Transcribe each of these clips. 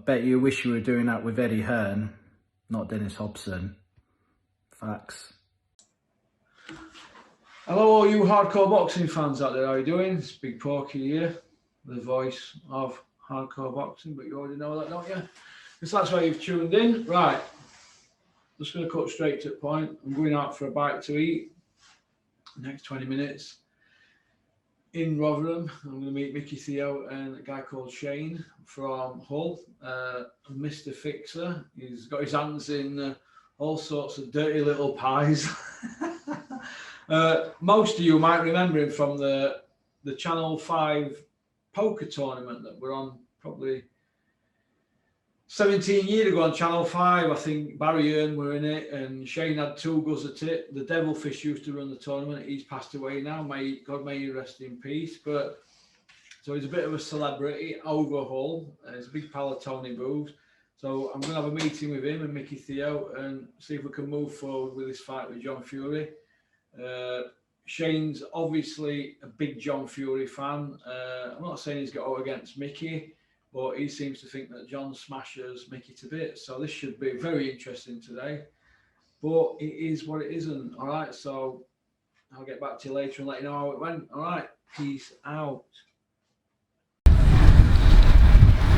bet you wish you were doing that with Eddie Hearn, not Dennis Hobson. Facts. Hello all you hardcore boxing fans out there, how are you doing? It's Big Porky here, the voice of hardcore boxing, but you already know that, don't you? Because that's why you've tuned in. Right, just going to cut straight to the point. I'm going out for a bite to eat the next 20 minutes in Rotherham. I'm going to meet Micky Theo and a guy called Shane from Hull, Mr. Fixer. He's got his hands in all sorts of dirty little pies. Most of you might remember him from the Channel 5 poker tournament that we're on probably 17 years ago on Channel 5. I think Barry Earn were in it and Shane had 2 goes at it. The Devilfish used to run the tournament. He's passed away now. God may he rest in peace. But so he's a bit of a celebrity over Hull. He's a big pal of Tony Booth. So I'm going to have a meeting with him and Micky Theo and see if we can move forward with this fight with John Fury. Shane's obviously a big John Fury fan. I'm not saying he's got out against Micky, but he seems to think that John smashes Micky to bits. So this should be very interesting today. But it is what it isn't. All right, so I'll get back to you later and let you know how it went. All right, peace out.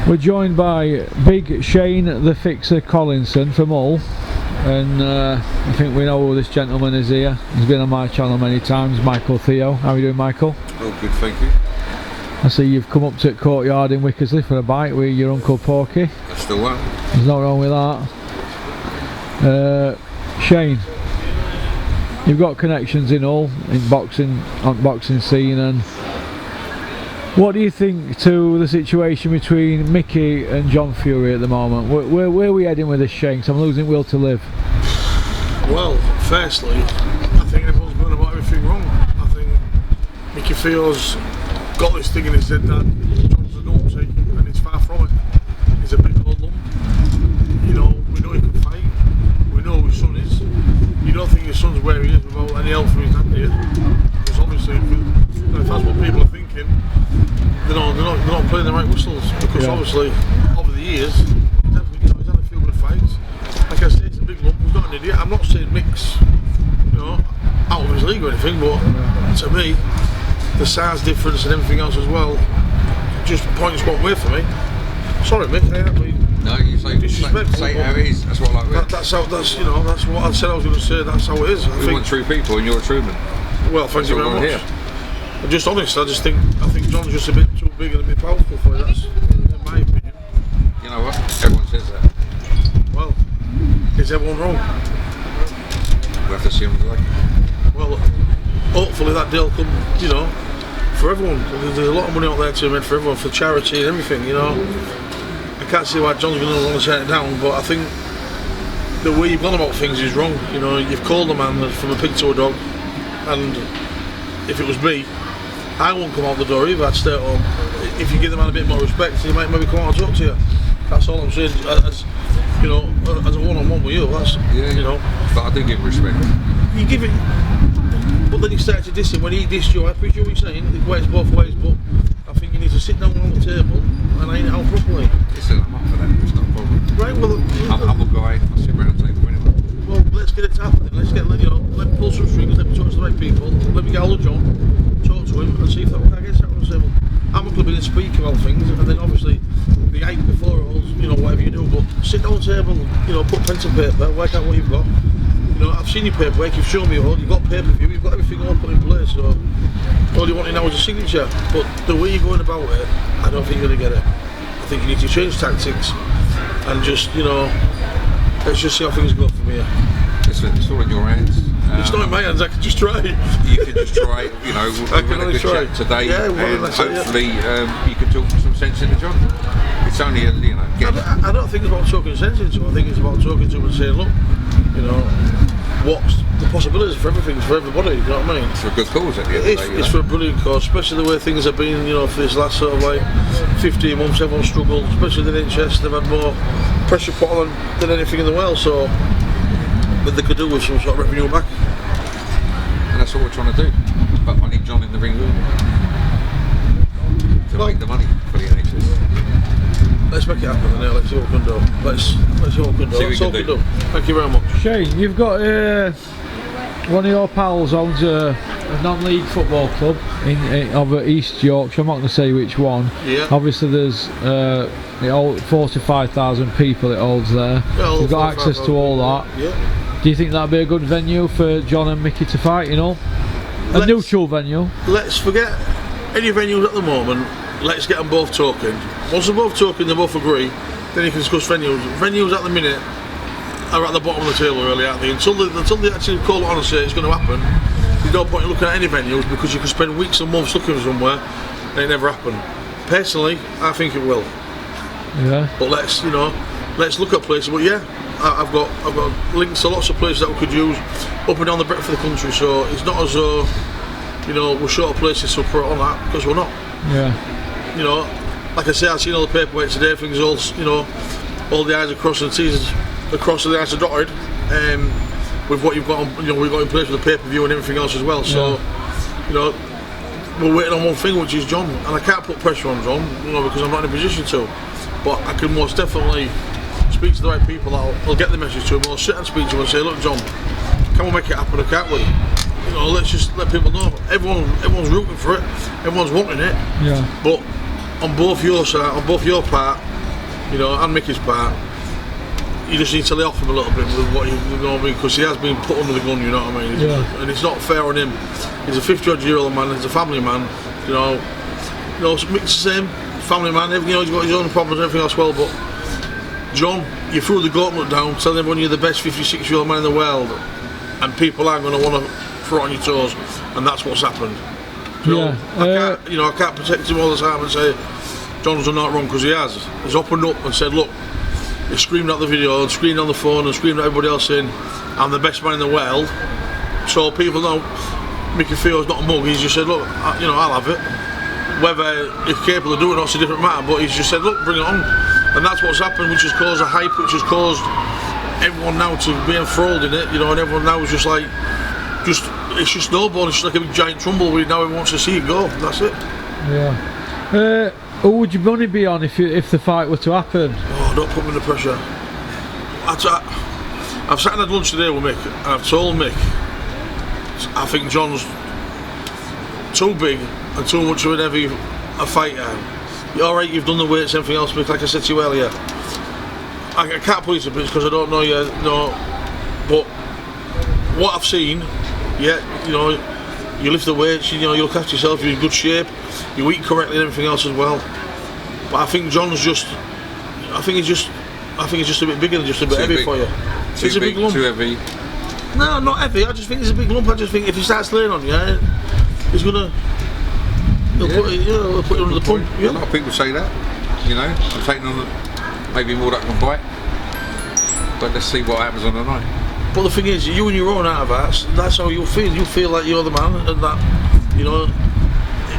We're joined by Big Shane the Fixer Collinson from Hull. And I think we know who this gentleman is here. He's been on my channel many times, Micky Theo. How are you doing, Michael? Oh, good, thank you. I see you've come up to the courtyard in Wickersley for a bite with your Uncle Porky. That's the one. There's nothing wrong with that. Shane, you've got connections in Hull, in boxing scene, and what do you think to the situation between Micky and John Fury at the moment? Where are we heading with this, Shane? 'Cause I'm losing will to live. Well, firstly, I think everyone's going about everything wrong. I think Micky Theo's got this thing in his head that John's a naughty, and he's far from it. He's a big old lump. You know, we know he can fight. We know who his son is. You don't think your son's where he is without any help from his dad, do you? Because obviously, if that's what people are thinking, they're not playing the right whistles. Because obviously, over the years, he's had a few good fights. Like I said, he's a big lump. He's not an idiot. I'm not saying Mick's, out of his league or anything, but to me, the size difference and everything else as well just points one way for me. Sorry, Mick. No, you say it how it is. That's what I like. That's what I said I was going to say. That's how it is. We want true people, and you're a true man. Well, thank you very much. I'm just honest. I think John's just a bit too big and a bit powerful for you. That's in my opinion. You know what? Everyone says that. Well, is everyone wrong? We'll have to see them today. Well, hopefully that deal come, for everyone. There's a lot of money out there to be made for everyone, for charity and everything, I can't see why John's going to want to turn it down, but I think the way you've gone about things is wrong. You've called a man from a pig to a dog, and if it was me, I wouldn't come out the door either. I'd stay at home. If you give the man a bit more respect, he might maybe come out and talk to you. That's all I'm saying. As a one-on-one with you, that's But I do give him respect. You give it, but then you started to diss him when he dissed you. I appreciate what you're saying. It works both ways, but I think you need to sit down on the table and iron it out properly. Listen, I'm up for that. It's not a problem. Right. Well, I'm a guy. I sit around the table anyway. Well, let's get it happening. Let's let me pull some strings. Let me talk to the right people. Let me get hold of John, talk to him, and see if that can get set on the table. I'm going to be in speak about things, and then obviously the hype before it all, whatever you do. But sit down on the table, put pen to paper, work out what you've got. I've seen your paperwork, you've shown me all, you've got pay-per-view, you've got everything all put in place, so all you want now is a signature. But the way you're going about it, I don't think you're going to get it. I think you need to change tactics and just, let's just see how things go from here. Listen, it's all in your hands. It's not in my hands, I can just try. You can just try, we've had a good chat today, and hopefully you can talk some sense into John. It's only I don't think it's about talking sense into him, I think it's about talking to him and saying, look, what's the possibilities for everything, for everybody, you know what I mean? It's for a good cause at the end of the day. It's for a brilliant cause, especially the way things have been, for this last sort of 15 months, everyone's struggled, especially the NHS, they've had more pressure put on them than anything in the world, so what they could do with some sort of revenue back. And that's what we're trying to do, but I need John in the ring room to make the money for the NHS. let's make it happen. Then, let's see what we can do. Let's see what we can do. That's all we can do. Thank you very much. Shane, you've got one of your pals owns a non-league football club of East Yorkshire. I'm not going to say which one. Yeah. Obviously, there's 45,000 people it holds there. Yeah, you've got access to all that. Yeah. Do you think that'd be a good venue for John and Micky to fight? You know, a neutral venue. Let's forget any venues at the moment. Let's get them both talking. Once they're both talking, they both agree. Then you can discuss venues. Venues at the minute are at the bottom of the table, really, aren't they? Until they actually call it on and say it's going to happen. There's no point in looking at any venues because you can spend weeks and months looking for somewhere and it never happened. Personally, I think it will. Yeah. But let's look at places. But yeah, I've got links to lots of places that we could use up and down the breadth of the country. So it's not as though we're short of places to put on that, because we're not. Yeah. Like I say, I've seen all the paperwork today. Things all all the I's are crossed and the T's across and the I's are dotted. With what you've got on, we've got in place with the pay-per-view and everything else as well. So, we're waiting on one thing, which is John, and I can't put pressure on John, because I'm not in a position to. But I can most definitely speak to the right people. I'll get the message to him. I'll sit and speak to him and say, look, John, can we make it happen or can't we? Let's just let people know. Everyone's rooting for it. Everyone's wanting it. Yeah. But on both your side, on both your part, and Micky's part, you just need to lay off him a little bit with what because he has been put under the gun, you know what I mean? Yeah. And it's not fair on him. He's a 50-odd-year-old man, he's a family man, Mick's the same, family man, he's got his own problems and everything else well, but John, you threw the gauntlet down, telling everyone you're the best 56-year-old man in the world, and people aren't going to want to throw on your toes, and that's what's happened. I can't protect him all the time and say John's done that wrong, because he has. He's opened up and said, look, he screamed at the video and screamed on the phone and screamed at everybody else saying, I'm the best man in the world. So people know Micky Theo's not a mug. He's just said, look, I'll have it. Whether he's capable of doing it's a different matter, but he's just said, look, bring it on. And that's what's happened, which has caused a hype, which has caused everyone now to be enthralled in it, and everyone now is just like, it's just snowballing. It's just like a big giant tumbleweed. Now everyone wants to see it go. That's it. Yeah. Who would your money be on if the fight were to happen? Oh, don't put me under pressure. I've sat and had lunch today with Mick, and I've told Mick I think John's too big and too much of a fighter. Alright, you've done the weights, everything else, Mick, like I said to you earlier. I can't put it because I don't know you, but what I've seen, you lift the weights, you look after yourself, you're in good shape, you eat correctly and everything else as well. But I think John's just a bit bigger than just a bit heavy for you. It's a big lump. Too heavy? No, not heavy. I just think it's a big lump. I just think if he starts laying on you, he's gonna. He'll put it under the pump. Yeah. A lot of people say that. I'm taking on maybe more that can bite. But let's see what happens on the night. But the thing is, you and your own out of hearts, that's how you feel. You feel like you're the man, and that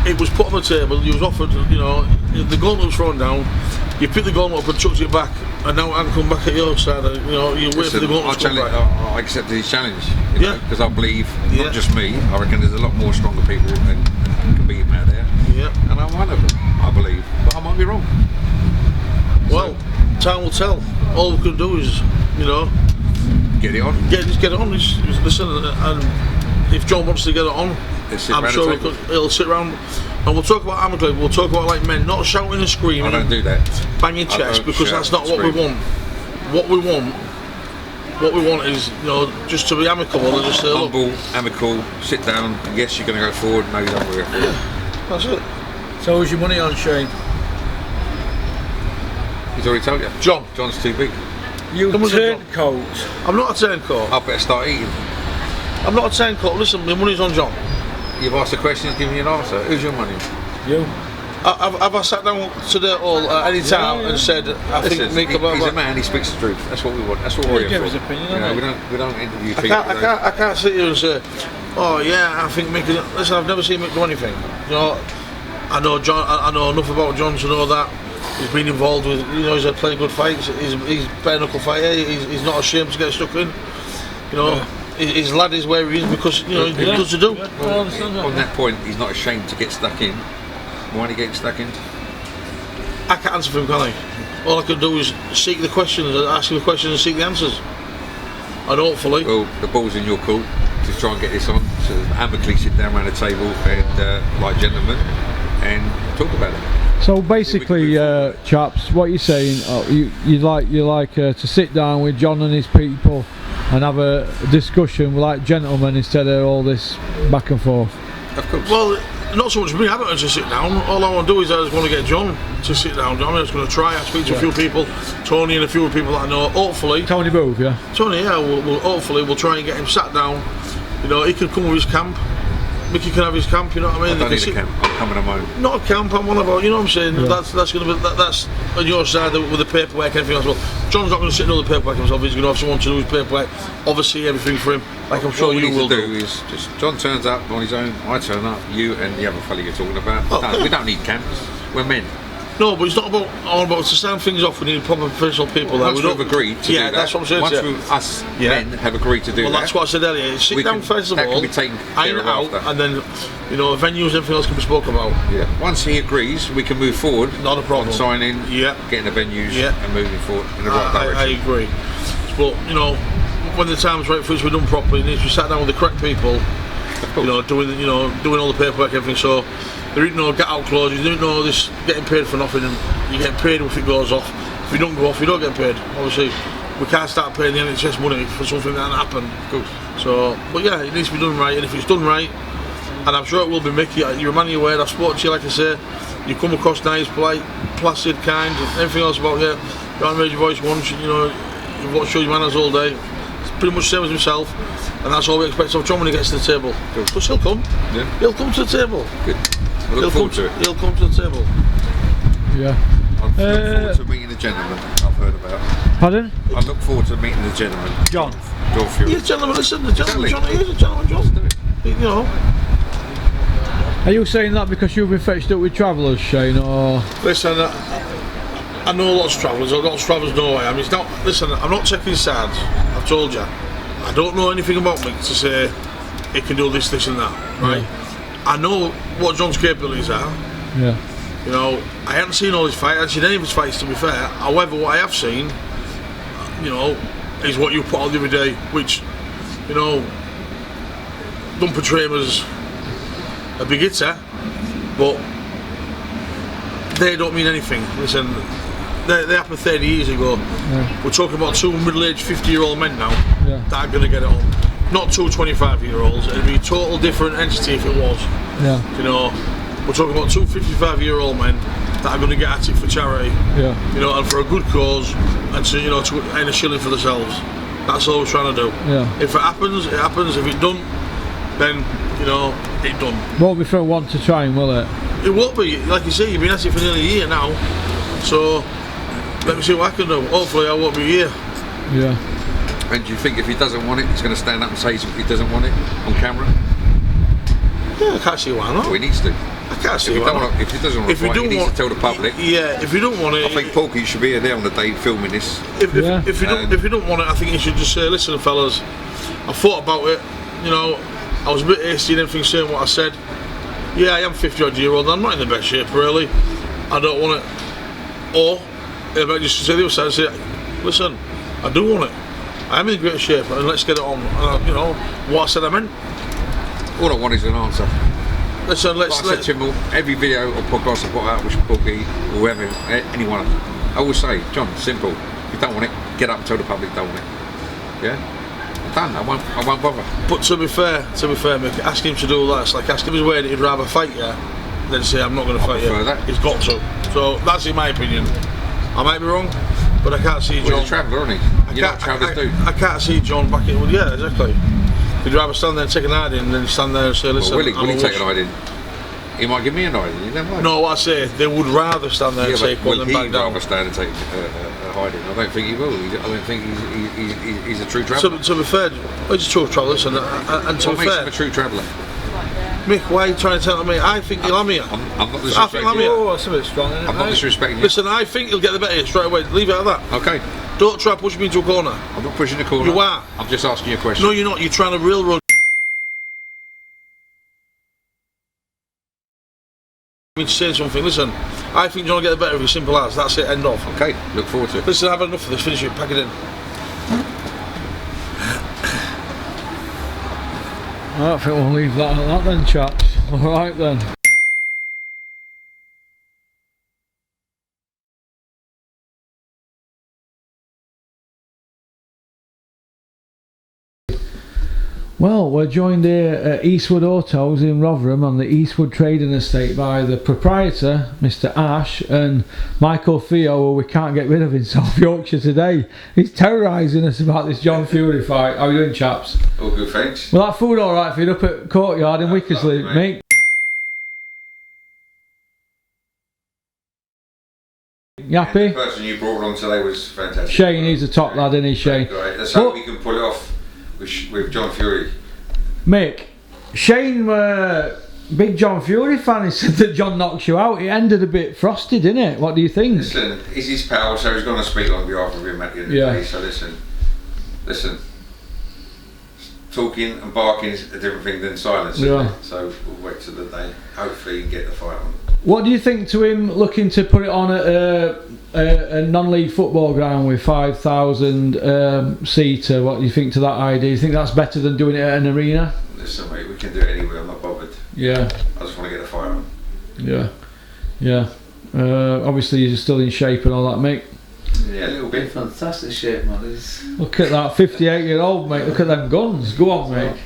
it was put on the table. You was offered, the gauntlet was thrown down. You picked the gauntlet up and chucked it back, and now I can come back at your side. You wait for the gauntlet to come back. I accepted his challenge, because I believe not just me. I reckon there's a lot more stronger people and can beat him out there. Yeah. And I'm one of them, I believe, but I might be wrong. Well, time will tell. All we can do is, get it on. Just get it on. Listen, and if John wants to get it on, I'm sure he'll sit around. And we'll talk about amicably, we'll talk about like men, not shouting and screaming. I don't do that. Bang your chest, because that's not what we want. What we want is, just to be amicable and just say, look. Humble, amicable, sit down, yes, you're going to go forward, no, you don't want to go forward. That's it. So who's your money on, Shane? He's already told you. John's too big. You turncoat. I'm not a turncoat. I better start eating. I'm not a turncoat. Listen, my money's on John. You've asked a question, he's giving you an answer. Who's your money? You. Have I sat down today at any time and said, I think Mick he's a man, he speaks the truth. That's what we want. That's what we're here for. His opinion, we don't interview people. I can't sit here and say, oh yeah, I think Mick. Listen, I've never seen Mick do anything. I know John. I know enough about John to know that he's been involved with. He's had plenty of good fights. He's bare knuckle fighter. He's not ashamed to get stuck in. His lad is where he is because he's good to do. On that point, he's not ashamed to get stuck in. Why are you getting stuck in? I can't answer for him, can I? all I can do is seek the questions, ask the questions and seek the answers. And hopefully... Well, the ball's in your court to try and get this on, to amicably sit down around the table and, like gentlemen, and talk about it. So basically, chaps, what you're saying, you like to sit down with John and his people and have a discussion like gentlemen instead of all this back and forth. Of course. Well, not so much me, I don't want to sit down. All I want to do is I just want to get John to sit down. I'm just going to try. I speak to a few people, Tony and a few people that I know. Hopefully, Tony Booth, yeah. Tony, yeah. Hopefully we'll try and get him sat down. You know, he can come with his camp. Micky can have his camp. You know what I mean? I don't need a camp. I'm coming on my own. Not a camp. I'm one about. You know what I'm saying? Yeah. That's going to be that's on your side with the paperwork and everything else. Well, John's not going to sit and do the paperwork himself. He's going to have someone to do his paperwork. Oversee everything for him, like I'm sure what you will do. Is just John turns up on his own. I turn up. You and the other fella you're talking about. Oh, We don't need camps. We're men. No, but it's not about all about to sound things off. We need proper professional people. Once we've agreed to do that, that's what I'm saying. Once us men have agreed to do that. Well, that's what I said earlier. Sit down first of all, can be taken iron it out, and then venues and everything else can be spoken about. Yeah. Once he agrees, we can move forward. Not a problem. On signing, getting the venues, and moving forward in the right direction. I agree. But when the time's right for us, we're done properly. It needs to be sat down with the correct people. Doing all the paperwork, everything. So there ain't no get out clauses. There ain't no this getting paid for nothing, and you get paid if it goes off. If you don't go off, you don't get paid. Obviously, we can't start paying the NHS money for something that happened. So, but yeah, it needs to be done right. And if it's done right, and I'm sure it will be, Micky, you're a man of your word. I've spoken to you, like I say. You come across nice, polite, placid, kind, and everything else about you. You haven't raised your voice once. You've watched show your manners all day. It's pretty much the same as himself, and that's all we expect of John when he gets to the table. Cool. But he'll come. Yeah. He'll come to the table. Good. I look forward to it. He'll come to the table. Yeah. I look forward to meeting the gentleman I've heard about. Pardon? I look forward to meeting the gentleman. John Fury. Yeah, gentleman, listen, the gentleman, Exactly. John, he is a gentleman, John. You know. Are you saying that because you've been fetched up with travellers, Shane, or...? Listen, I know lots of travellers know I am. It's not, listen, I'm not taking sides, I've told you. I don't know anything about Mick to say he can do this, this and that, right? Yeah. I know what John's capabilities are. Yeah. I haven't seen all his fights, I haven't seen any of his fights to be fair. However, what I have seen, is what you put on the other day, which, don't portray him as a big hitter, but they don't mean anything. Listen, they happened 30 years ago. Yeah. We're talking about two middle-aged 50-year-old men now that are going to get it on. Not two 25-year-olds. It'd be a total different entity if it was. Yeah. We're talking about two 55-year-old men that are going to get at it for charity. Yeah. And for a good cause, and to earn a shilling for themselves. That's all we're trying to do. Yeah. If it happens, it happens. If it don't, then it done. Won't be for one to try, will it? It won't be. Like you say, you've been at it for nearly a year now. So let me see what I can do. Hopefully, I won't be here. Yeah. And do you think if he doesn't want it, he's going to stand up and say he doesn't want it on camera? Yeah, I can't see why not. Well, he needs to. I can't see why not. If he doesn't want to fight, he needs to tell the public. Yeah, if you don't want it, I think Porky should be there on the day filming this. If you don't want it, I think you should just say, listen, fellas, I thought about it. I was a bit hasty in everything saying what I said. Yeah, I am 50-odd-year-old. I'm not in the best shape, really. I don't want it. Or if I just say the other side and say, listen, I do want it. I am in great shape, and let's get it on. What I said I meant. All I want is an answer. Listen, I said to him, every video or podcast I put out, which Porky, whoever, anyone, I always say, John, simple. If you don't want it, get up and tell the public you don't want it. Yeah? Done. I won't bother. But to be fair, Mick, ask him to do that. It's like ask him his way that he'd rather fight you than say I'm not going to fight you. That. He's got to. So that's in my opinion. I might be wrong, but I can't see John. Well, he's a traveller, isn't he? You know what travellers do. I can't see John back in. Well, yeah, exactly. He'd rather stand there and take an hiding than stand there and say, listen. Well, will he take an hiding? He might give me an idea. You never know. No, what I say, they would rather stand there and take one than back down. He'd rather stand and take a hiding. I don't think he will. I don't think he's a true traveller. To be fair, he's a true traveller, and to be fair, makes him a true traveller? Mick, why are you trying to tell me? I think he'll have me. I'm not disrespecting you. Oh, that's a bit strong, isn't it? I'm not disrespecting you. Listen, I think he'll get the better straight away. Leave it at that. Okay. Don't try to push me into a corner. I'm not pushing the corner. You are. I'm just asking you a question. No, you're not. You're trying to railroad Me to say something. Listen, I think John will get the better of you. Simple as. That's it. End of. Okay, look forward to it. Listen, I've had enough of this. Finish it. Pack it in. I think we'll leave that at that then, chaps. Alright then. Well, we're joined here at Eastwood Autos in Rotherham on the Eastwood Trading Estate by the proprietor, Mr. Ash, and Michael Theo, who we can't get rid of in South Yorkshire today. He's terrorising us about this John Fury fight. How are you doing, chaps? All good, thanks. Well, that food alright for you up at Courtyard in Wickersley, lovely, mate? You happy? The person you brought along today was fantastic. Shane, he's a top lad, isn't he, Shane? Great. Let's hope we can pull it off with John Fury. Mick, Shane were big John Fury fan. He said that John knocks you out. It ended a bit frosty, didn't it? What do you think? Listen, he's his pal, so he's going to speak on behalf of him at the end of the day. So listen. Talking and barking is a different thing than silence, isn't it? So we'll wait till the day. Hopefully, you can get the fight on. What do you think to him looking to put it on at a non-league football ground with 5,000 seater? What do you think to that idea? Do you think that's better than doing it at an arena? Listen, mate, we can do it anywhere. I'm not bothered. Yeah. I just want to get the fight on. Yeah. Obviously, you're still in shape and all that, mate. Yeah, a little bit. Fantastic shape, man. Look at that 58-year-old, mate. Look at them guns. Go on, mate.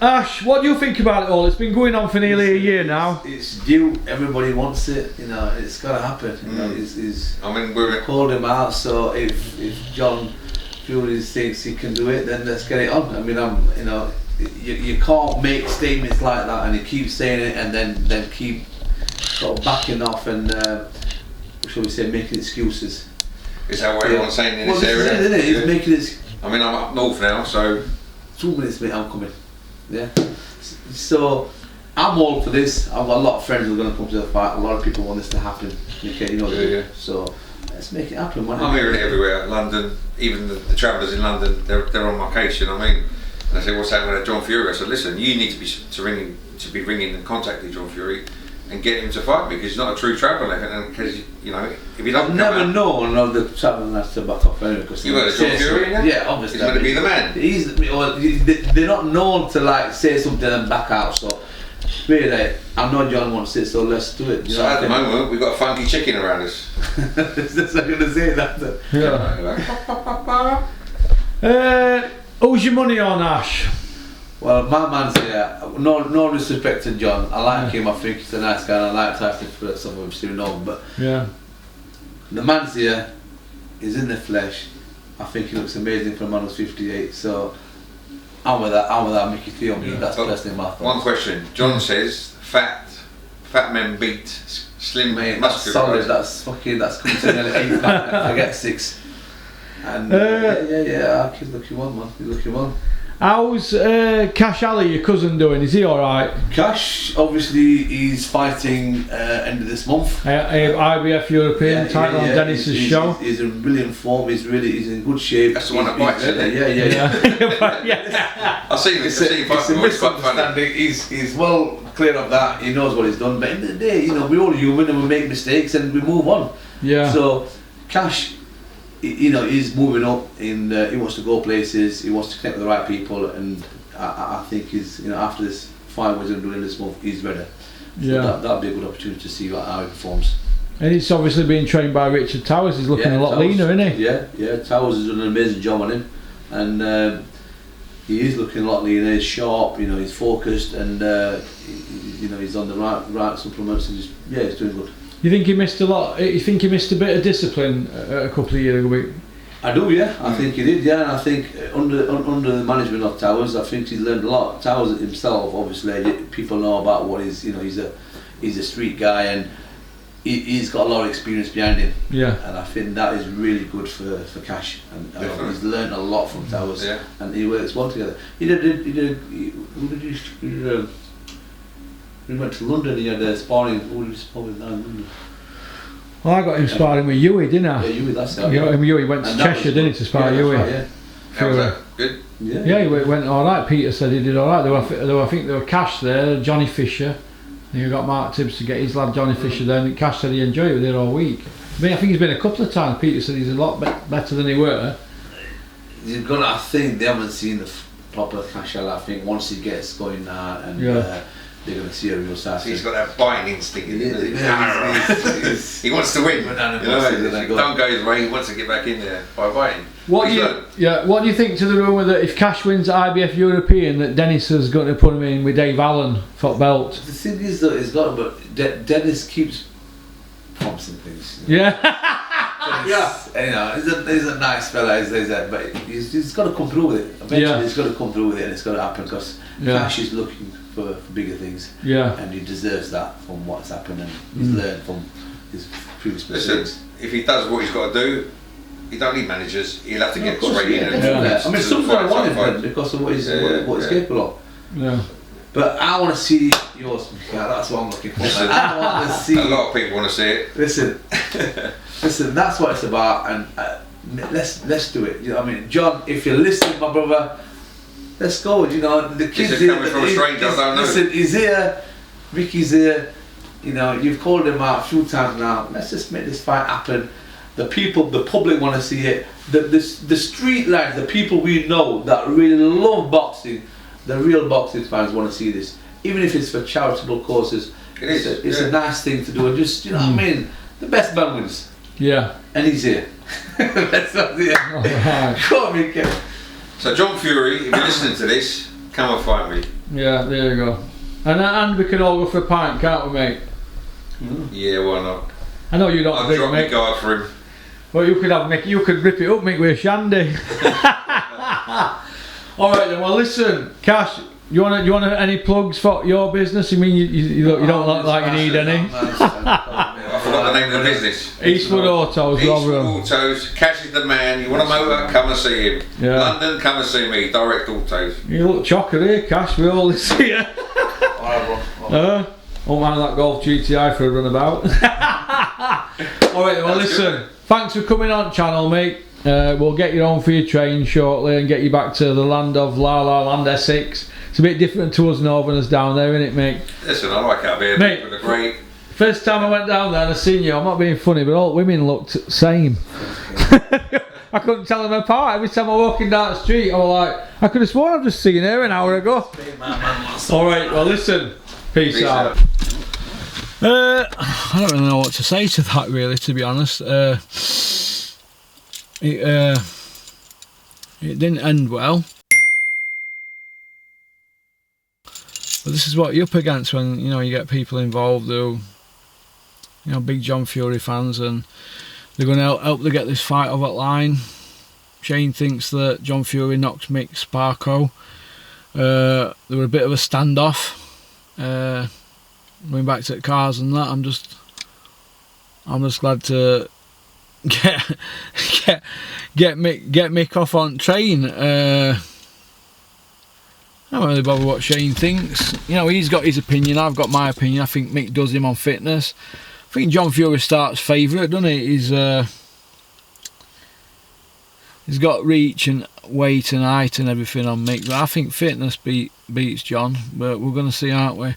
Ash, what do you think about it all? It's been going on for nearly a year now. It's due. Everybody wants it. You know, it's got to happen. You know, I mean, we're called him out. So if John Fury thinks he can do it, then let's get it on. I mean, you know, you can't make statements like that and you keep saying it and then keep sort of backing off and shall we say making excuses. Is that what everyone's saying in this area? Well, isn't it? He's making it. I mean, I'm up north now, so 2 minutes, mate, I'm coming. Yeah. So I'm all for this. I've got a lot of friends who are going to come to the fight. A lot of people want this to happen. Okay, you know. Yeah. So let's make it happen. Man. I'm hearing it everywhere. London, even the travellers in London, they're on my case. You know what I mean? And they say, "What's happening with John Fury?" I said, "Listen, you need to be ringing and contacting John Fury and get him to fight me because he's not a true traveller. And because you know, if he doesn't, I've never known of the travelling that's to back off anyway. You heard of John Fury? Yeah, obviously. He's going to be the man. They're not known to like say something and back out. So really, I know John wants it, so let's do it. So at the moment, we've got a funky chicken around us. That's not going to say that. Yeah. Who's your money on, Ash? Well, my man's here. No disrespect to John. I like him. I think he's a nice guy. And I like to have to some of him still know. But the man's here. He's in the flesh. I think he looks amazing for a man who's 58. So I'm with that. Micky Theo. That's personally my thoughts. One question. John says fat men beat slim Mate, muscular. that's solid. That's coming to nearly 8 pack. I get 6. And yeah. He's looking one, man. He's looking one. How's Cash Ali, your cousin, doing? Is he alright? Cash, obviously, he's fighting end of this month. IBF European title on Dennis's show. He's in brilliant form. He's in good shape. That's the one that bites, isn't it? Yeah. I've seen It's a misunderstanding. He's well clear of that. He knows what he's done. But at the end of the day, you know, we're all human and we make mistakes and we move on. Yeah. So Cash, you know, he's moving up in he wants to go places, he wants to connect with the right people, and I think he's, you know, after this fight we're doing this month, he's ready. So that'll be a good opportunity to see how he performs. And it's obviously being trained by Richard Towers. He's looking a lot leaner, isn't he? Yeah, Towers has done an amazing job on him, and he is looking a lot leaner. He's sharp, you know, he's focused, and you know, he's on the right supplements, and he's doing good. You think he missed a lot? You think he missed a bit of discipline a couple of years ago? I do, yeah. I think he did, yeah. And I think under the management of Towers, I think he's learned a lot. Towers himself, obviously, people know about what he's, you know, he's a street guy and he's got a lot of experience behind him. Yeah. And I think that is really good for Cash. And he's learned a lot from Towers. Yeah. And he works well together. He went to London. He had sparring. Who did he spar with now in London? Well, I got him sparring with Huey, didn't I? Yeah, Huey, that's it. Huey went to Cheshire, didn't he, to spar Huey? Right, yeah. How was that? Good? Yeah, he went alright. Peter said he did alright. I think there were Cash there, Johnny Fisher, And you got Mark Tibbs to get his lad Johnny Fisher there, and Cash said he enjoyed it there all week. I mean, I think he's been a couple of times. Peter said he's a lot better than he were. You're gonna. I think they haven't seen the proper Cash. I think once he gets going now, and they're gonna see a real side. He's got that biting instinct. He wants to win. Don't go his way. He wants to get back in there by biting. What do you think to the rumour that if Cash wins IBF European, that Dennis is going to put him in with Dave Allen for belt? The thing is though, it's got, but Dennis keeps promising things. Yeah. You know, he's a nice fella, but he's got to come through with it. Eventually, he's got to come through with it, and it's got to happen because Cash is looking for bigger things. Yeah. And he deserves that from what's happened, and he's learned from his previous mistakes. If he does what he's got to do, he don't need managers. He'll have to get straight in. I mean, sometimes I want him because of what he's capable of. Yeah. But I want to see yours. That's what I'm looking for. I want to see. A lot of people want to see it. Listen, that's what it's about, and let's do it. You know what I mean, John? If you're listening, my brother, let's go. You know, the kids here. Coming from a stranger, I don't know. Listen, he's here. Ricky's here. You know, you've called him out a few times now. Let's just make this fight happen. The people, the public want to see it. The street lads, the people we know that really love boxing, the real boxing fans want to see this. Even if it's for charitable causes, it's a nice thing to do. And just, you know what I mean? The best man wins. Yeah. And he's here. That's not here. Come on, Micky. So John Fury, if you're listening to this, come and find me. Yeah, there you go. And we can all go for a pint, can't we, mate? Yeah, why not? I know you don't I'll drop my guard for him. Well, you could have Micky. You could rip it up, Mick, with a shandy. All right then. Well, listen, Cash. You want any plugs for your business? I mean, you don't look like you need any. I forgot the name of the business. Eastwood Autos, Rotherham. Eastwood Autos. Cash is the man. You want a motor? Come and see him. Yeah. London, come and see me. Direct Autos. You look chocker here, Cash. We all see you. Won't mind that Golf GTI for a runabout. All right, well, listen. Thanks for coming on channel, mate. We'll get you on for your train shortly and get you back to the land of La La Land Essex. It's a bit different to us northerners down there, isn't it, mate? Listen, I like out here. Mate, people are great. First time I went down there and I seen you, I'm not being funny, but all women looked same. I couldn't tell them apart. Every time I was walking down the street, I was like, I could have sworn I've just seen her an hour ago. All right, well, listen. Peace out. I don't really know what to say to that, really, to be honest. It didn't end well. But this is what you're up against when, you know, you get people involved who, you know, big John Fury fans, and they're going to help to get this fight over the line. Shane thinks that John Fury knocked Mick Sparko. There were a bit of a standoff. Going back to the cars and that, I'm just glad to get Mick off on train. I don't really bother what Shane thinks. You know, he's got his opinion, I've got my opinion. I think Mick does him on fitness. I think John Fury starts favourite, doesn't he? He's got reach and weight and height and everything on Mick, but I think fitness beats John. But we're going to see, aren't we?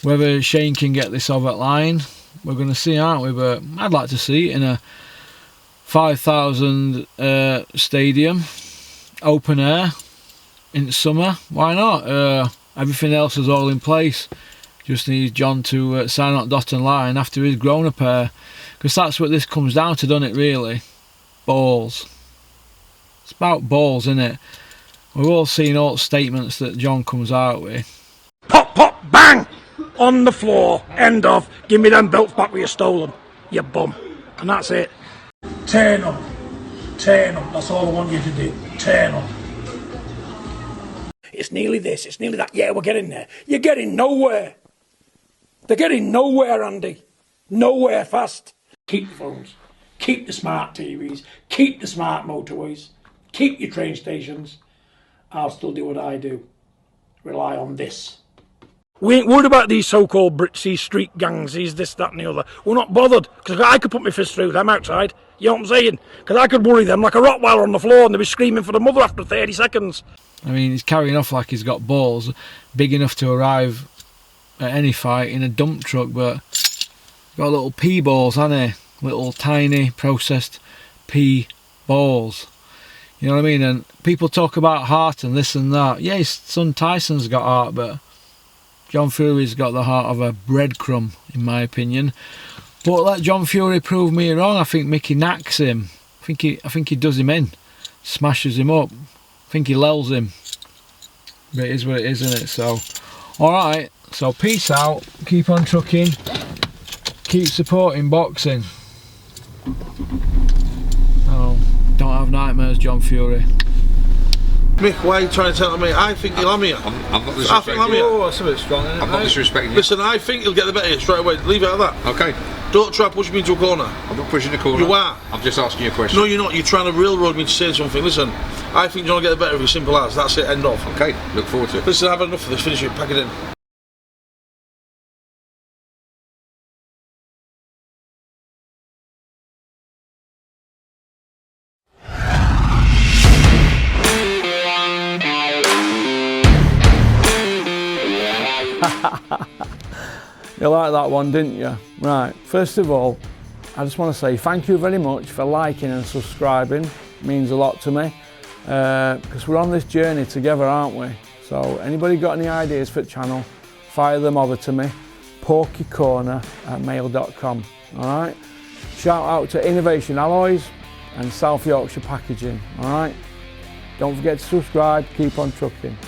Whether Shane can get this over the line, we're going to see, aren't we? But I'd like to see it in a 5,000 stadium, open air, in summer. Why not? Everything else is all in place. Just needs John to sign that dotted line after he's grown a pair. Because that's what this comes down to, doesn't it, really? Balls. It's about balls, isn't it? We've all seen all statements that John comes out with. Pop, pop, bang! On the floor. End of. Give me them belts back where you stole them, you bum. And that's it. Turn up. Turn up. That's all I want you to do. Turn up. It's nearly this, it's nearly that. Yeah, we're getting there. You're getting nowhere. They're getting nowhere, Andy. Nowhere fast. Keep the phones. Keep the smart TVs. Keep the smart motorways. Keep your train stations. I'll still do what I do. Rely on this. We ain't worried about these so-called Brits, these street gangs, these this, that and the other. We're not bothered, because I could put my fist through them outside. You know what I'm saying? Because I could worry them like a Rottweiler on the floor and they'd be screaming for the mother after 30 seconds. I mean, he's carrying off like he's got balls big enough to arrive at any fight in a dump truck, but got little pea balls, hasn't he? Little tiny processed pea balls. You know what I mean? And people talk about heart and this and that. Yeah, his son Tyson's got heart, but John Fury's got the heart of a breadcrumb, in my opinion. But let John Fury prove me wrong. I think Mickey knacks him. I think he does him in, smashes him up. I think he lulls him. But it is what it is, isn't it? So, all right. So peace out. Keep on trucking. Keep supporting boxing. Oh, don't have nightmares, John Fury. Mick, why are you trying to tell me? I think he'll have you. I'm not I think he'll have you. Oh, that's a bit strong, isn't it? I'm not disrespecting you. Listen, I think he'll get the better of you straight away. Leave it at that. Okay. Don't try to push me into a corner. I'm not pushing the corner. You are. I'm just asking you a question. No, you're not. You're trying to railroad me to say something. Listen, I think John will get the better of you. Simple as. That's it. End of. Okay. Look forward to it. Listen, I've had enough of this. Finish it. Pack it in. You like that one, didn't you? Right, first of all, I just want to say thank you very much for liking and subscribing. It means a lot to me, because we're on this journey together, aren't we? So anybody got any ideas for the channel, fire them over to me, porkycorner@mail.com. Alright? Shout out to Innovation Alloys and South Yorkshire Packaging. Alright? Don't forget to subscribe, keep on trucking.